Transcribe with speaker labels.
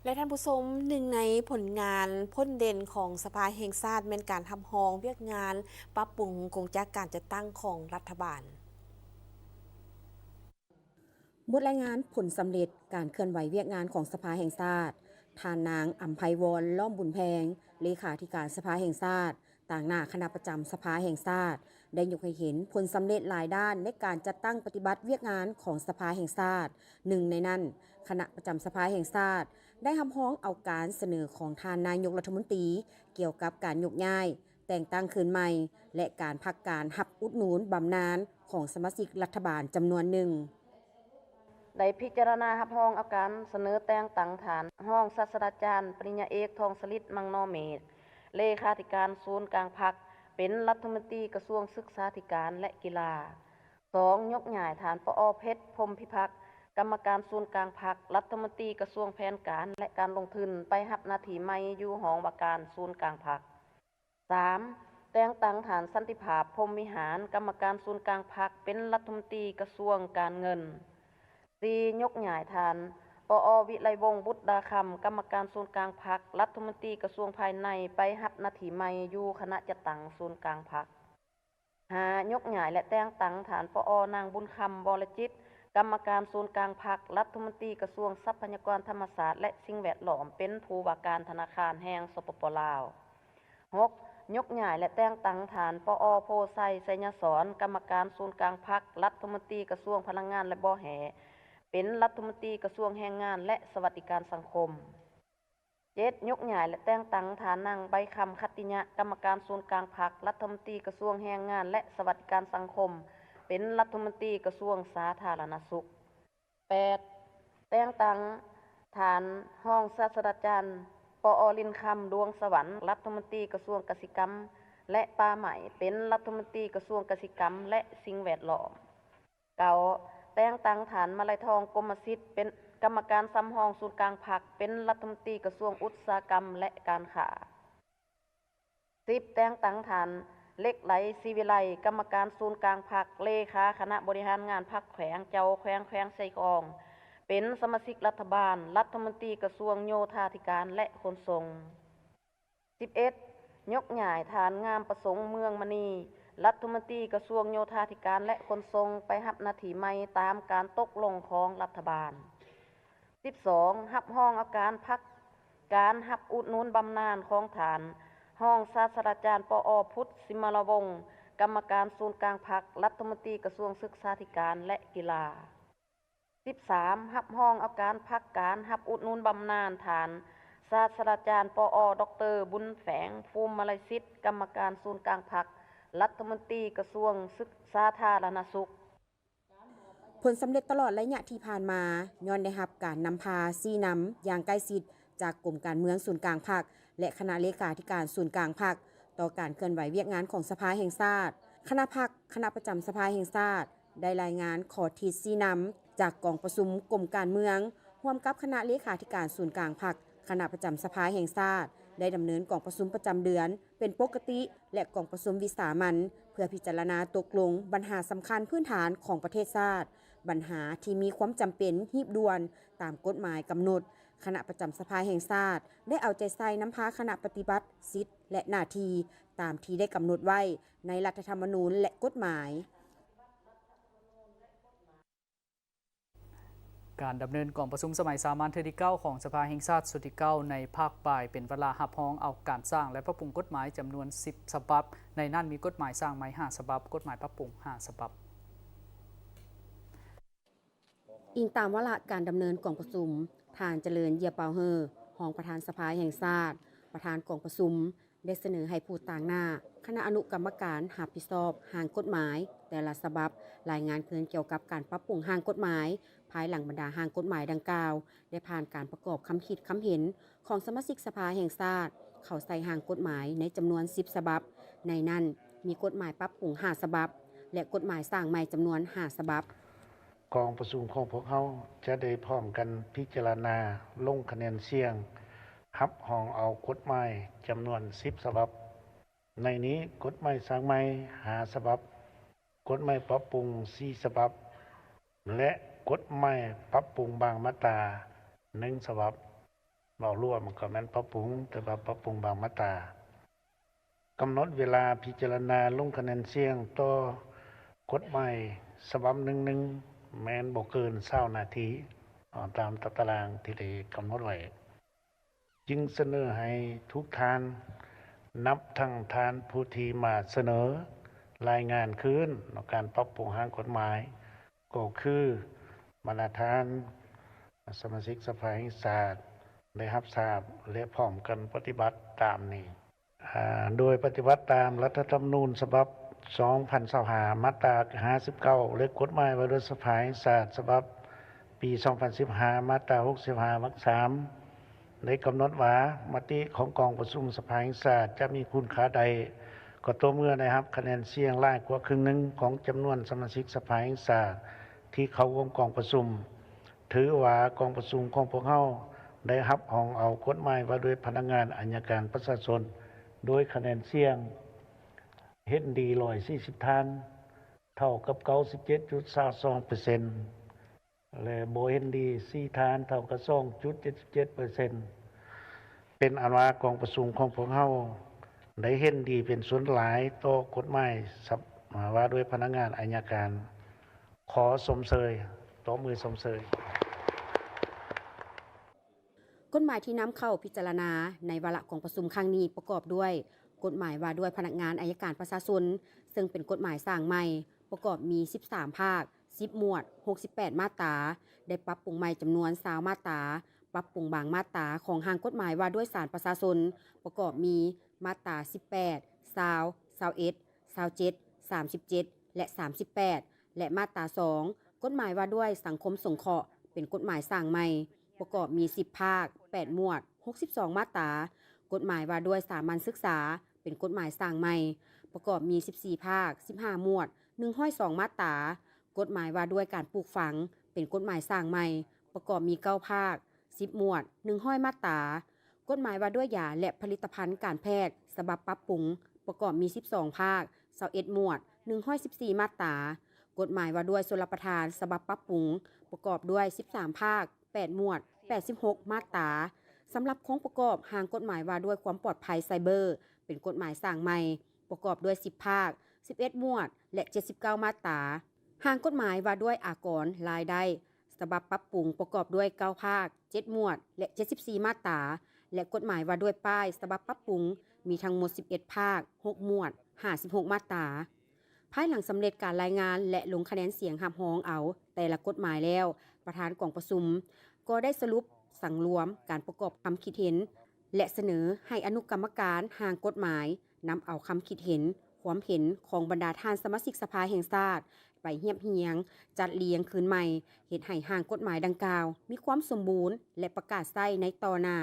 Speaker 1: และท่านผู้ชมหนึ่งในผลงานพ้นเด่นของสภาแห่งชาติเป็นการทำฮองเวียกงานปรับปรุงกงจักการจัดตั้งของรัฐบาล
Speaker 2: บทรายงานผลสำเร็จการเคลื่อนไหวเวียกงานของสภาแห่งชาติทานนางอัมไพวรล้อมบุญแพงเลขาธิการสภาแห่งชาติต่างหน้าคณะประจำสภาแห่งชาติได้ยกให้เห็นผลสำเร็จหลายด้านในการจัดตั้งปฏิบัติเวียกงานของสภาแห่งชาติหนึ่งในนั้นคณะประจำสภาแห่งชาติได้ทำห้องเอาการเสนอของทานนายกรัฐมนตรีเกี่ยวกับการยกย้ายแต่งตั้งคืนใหม่และการพักการหับอุดหนุนบำนาญของสมาชิกรัฐบาลจำนวนหนึ่ง
Speaker 3: ได้พิจารณารับรองอาการเสนอแต่งตั้งฐานห้องศาสตราจารย์ปริญญาเอกทองสลิดมังนอเมธเลขาธิการศูนย์กลางพรรคเป็นรัฐมนตรีกระทรวงศึกษาธิการและกีฬา 2. ยกย้ายฐานปอเพชรพรหมพิพักษ์กรรมการศูนย์กลางพรรครัฐมนตรีกระทรวงแผนการและการลงทุนไปรับหน้าที่ใหม่อยู่หองว่าการศูนย์กลางพรรค 3. แต่งตั้งฐานสันติภาพพรหมวิหารกรรมการศูนย์กลางพรรคเป็นรัฐมนตรีกระทรวงการเงิน 4. ยกย้ายฐานปอวิไลวงศ์บุตรดาคำกรรมการศูนย์กลางพรรครัฐมนตรีกระทรวงภายในไปรับหน้าที่ใหม่อยู่คณะจัดตั้งศูนย์กลางพรรค 5. ยกย้ายและแต่งตั้งฐานปอนางบุญคำบรจิตกรรมการศูนย์กลางพรรครัฐมนตรีกระทรวงทรัพยากรธรรมชาติและสิ่งแวดล้อมเป็นผู้ว่าการธนาคารแห่งสปปลาว 6. ยกย้ายและแต่งตั้งฐานปอโพไซไสยศรกรรมการศูนย์กลางพรรครัฐมนตรีกระทรวงพลังงานและบ่อแหเป็นรัฐมนตรีกระทรวงแรงงานและสวัสดิการสังคม 7. ยกย้ายและแต่งตั้งฐานนางใบคำคัตติยะกรรมการศูนย์กลางพรรครัฐมนตรีกระทรวงแรงงานและสวัสดิการสังคมเป็นรัฐมนตรีกระทรวงสาธารณสุข 8. แต่งตั้งฐานห้องศาสตราจารย์ปอลินคำดวงสวรรค์รัฐมนตรีกระทรวงเกษตรกรรมและป่าไม้เป็นรัฐมนตรีกระทรวงเกษตรกรรมและสิ่งแวดล้อม 9. แต่งตั้งฐานมาลัยทองกรมสิทธิ์เป็นกรรมการสำรองศูนย์กลางพรรคเป็นรัฐมนตรีกระทรวงอุตสาหกรรมและการค้า 10. แต่งตั้งฐานเล็กไหลศรีวิไลกรรมการศูนย์กลางพรรคเลขาคณะบริหารงานพรรคแขวงเจ้าแขวงไซกองเป็นสมาชิกรัฐบาลรัฐมนตรีกระทรวงโยธาธิการและขนส่ง 11. ยกย้ายฐานงามประสงค์เมืองมณีรัฐมนตรีกระทรวงโยธาธิการและขนส่งไปรับหน้าที่ใหม่ตามการตกลงของรัฐบาล 12. รับรองอาการพักการรับอุดหนุนบำนาญของฐานห้องศาสตราจารย์ปอพุทธสิมรวงศ์กรรมการศูนย์กลางพรรครัฐมนตรีกระทรวงศึกษาธิการและกีฬา 13. รับรองอาการพักการรับอุดหนุนบำนาญฐานศาสตราจารย์ปอดรบุญแฝงภูมิมาลัยศิษย์กรรมการศูนย์กลางพรรครัฐมนตรีกระทรวงศึกษาธารณสุข
Speaker 2: ผลสำเร็จตลอดระยะที่ผ่านมาย้อนได้รับการนำพาซี่นำอย่างใกล้ชิดจากกรมการเมืองศูนย์กลางพรรคและคณะเลขาธิการศูนย์กลางพรรคต่อการเคลื่อนไหวเวียกงานของสภาแห่งชาติคณะพรรคคณะประจำสภาแห่งชาติได้รายงานขอทิศซี่นำจากกองประชุมกรมการเมืองร่วมกับคณะเลขาธิการศูนย์กลางพรรคคณะประจำสภาแห่งชาติได้ดำเนินกองประชุมประจำเดือนเป็นปกติและกองประชุมวิสามัญเพื่อพิจารณาตกลงปัญหาสำคัญพื้นฐานของประเทศชาติปัญหาที่มีความจำเป็นรีบด่วนตามกฎหมายกำหนดคณะประจำสภาแห่งชาติได้เอาใจใส่นำพาคณะปฏิบัติสิทธิและหน้าที่ตามที่ได้กำหนดไว้ในรัฐธรรมนูญและกฎหมาย
Speaker 4: การดำเนินกองประชุมสมัยสามัญเทื่อที่9ของสภาแห่งชาติสุดที่9ในภาคปลายเป็นเวลารับรองเอาการสร้างและปรับปรุงกฎหมายจำนวน10ฉบับในนั้นมีกฎหมายสร้างใหม่5ฉบับกฎหมายปรับปรุง5ฉบับ
Speaker 2: อิงตามวาระการดำเนินกองประชุมทานเจริญเยียเปาเฮอรองประธานสภาแห่งชาติประธานกองประชุมได้เสนอให้ผู้ต่างหน้าคณะอนุกรรมการรับผิดชอบร่างกฎหมายแต่ละฉบับรายงานเกี่ยวกับการปรับปรุงร่างกฎหมายภายหลังบรรดาร่างกฎหมายดังกล่าวได้ผ่านการประกอบคำคิดคำเห็นของสมาชิกสภาแห่งชาติเข้าใส่ร่างกฎหมายในจำนวน10ฉบับในนั้นมีกฎหมายปรับปรุง5ฉบับและกฎหมายสร้างใหม่จำนวน5ฉบับ
Speaker 5: กองประชุมของพวกเขาจะได้พร้อมกันพิจารณาลงคะแนนเสียงรับรองเอากฎหมายจำนวน10ฉบับในนี้กฎหมายสร้างใหม่5ฉบับกฎหมายปรับปรุง4ฉบับและกฎหมายปรับปรุงบางมาตรา1ฉบับ เว้ารวมก็แม่นปรับปรุงแต่ว่าปรับปรุงบางมาตรากำหนดเวลาพิจารณาลงคะแนนเสียงต่อกฎหมายฉบับหนึ่งแม้นบ่เกิน20นาทีตามตารางที่ได้กำหนดไว้จึงเสนอให้ทุกท่านนับทั้งท่านผู้ที่มาเสนอรายงานคืนในการปรับปรุงร่างกฎหมายก็คือบรรดาท่านสมาชิกสภาแห่งชาติได้รับทราบและพร้อมกันปฏิบัติตามนี้โดยปฏิบัติตามรัฐธรรมนูญฉบับ2025มาตรา59และกฎหมายว่าด้วยสภาแห่งชาติฉบับปี2015มาตรา65วรรค3ได้กำหนดว่ามติของกองประชุมสภาแห่งชาติจะมีคุณค่าใดก็ต่อเมื่อได้รับคะแนนเสียงหลายกว่าครึ่งหนึ่งของจำนวนสมาชิกสภาแห่งชาติที่เข้าร่วมกองประชุมถือว่ากองประชุมของพวกเราได้รับรองเอากฎหมายว่าด้วยพนักงานอัยการประชาชนโดยคะแนนเสียงเห็นดี140ท่านเท่ากับ 97.22% และบ่เห็นดี4ท่านเท่ากับ 2.77% เป็นอันว่ากองประชุมของพวกเราได้เห็นดีเป็นส่วนหลายต่อกฎหมายว่าด้วยพนักงานอัยการ ขอสมเสยต่อมือสมเสย
Speaker 2: กฎหมายที่นำเข้าพิจารณาในวาระของประชุมครั้งนี้ประกอบด้วยกฎหมายว่าด้วยพนักงานอัยการประชาชนซึ่งเป็นกฎหมายสร้างใหม่ประกอบมี13ภาค10หมวด68มาตราได้ปรับปรุงใหม่จำนวน20มาตราปรับปรุงบางมาตราของทางกฎหมายว่าด้วยศาลประชาชนประกอบมีมาตรา18 20 21 27 37และ38และมาตรา2กฎหมายว่าด้วยสังคมสงเคราะห์เป็นกฎหมายสร้างใหม่ประกอบมี10ภาค8หมวด62มาตรากฎหมายว่าด้วยสามัญศึกษาเป็นกฎหมายสร้างใหม่ประกอบมี14ภาค15หมวด102มาตรากฎหมายว่าด้วยการปลูกฝังเป็นกฎหมายสร้างใหม่ประกอบมี9ภาค10หมวด100มาตรากฎหมายว่าด้วยยาและผลิตภัณฑ์การแพทย์ฉบับปรับปรุงประกอบมี12ภาค21หมวด114มาตรากฎหมายว่าด้วยชลประทานฉบับปรับปรุงประกอบด้วย13ภาค8หมวด86มาตราสำหรับของประกอบหางกฎหมายว่าด้วยความปลอดภัยไซเบอร์เป็นกฎหมายสร้างใหม่ประกอบด้วย10ภาค11หมวดและ79มาตราหางกฎหมายว่าด้วยอากรรายได้ฉบับปรับปรุงประกอบด้วย9ภาค7หมวดและ74มาตราและกฎหมายว่าด้วยป้ายฉบับปรับปรุงมีทั้งหมด11ภาค6หมวด56มาตราภายหลังสำเร็จการรายงานและลงคะแนนเสียงรับรองเอาแต่ละกฎหมายแล้วประธานกองประชุมก็ได้สรุปสั่งรวมการประกอบความคิดเห็นและเสนอให้อนุกรรมการหางกฎหมายนำเอาคำคิดเห็นความเห็นของบรรดาท่านสมาชิกสภาแห่งชาติไปเฮียบเหียงจัดเรียงคืนใหม่เฮ็ดให้หางกฎหมายดังกล่าวมีความสมบูรณ์และประกาศใช้ในต่อหน้า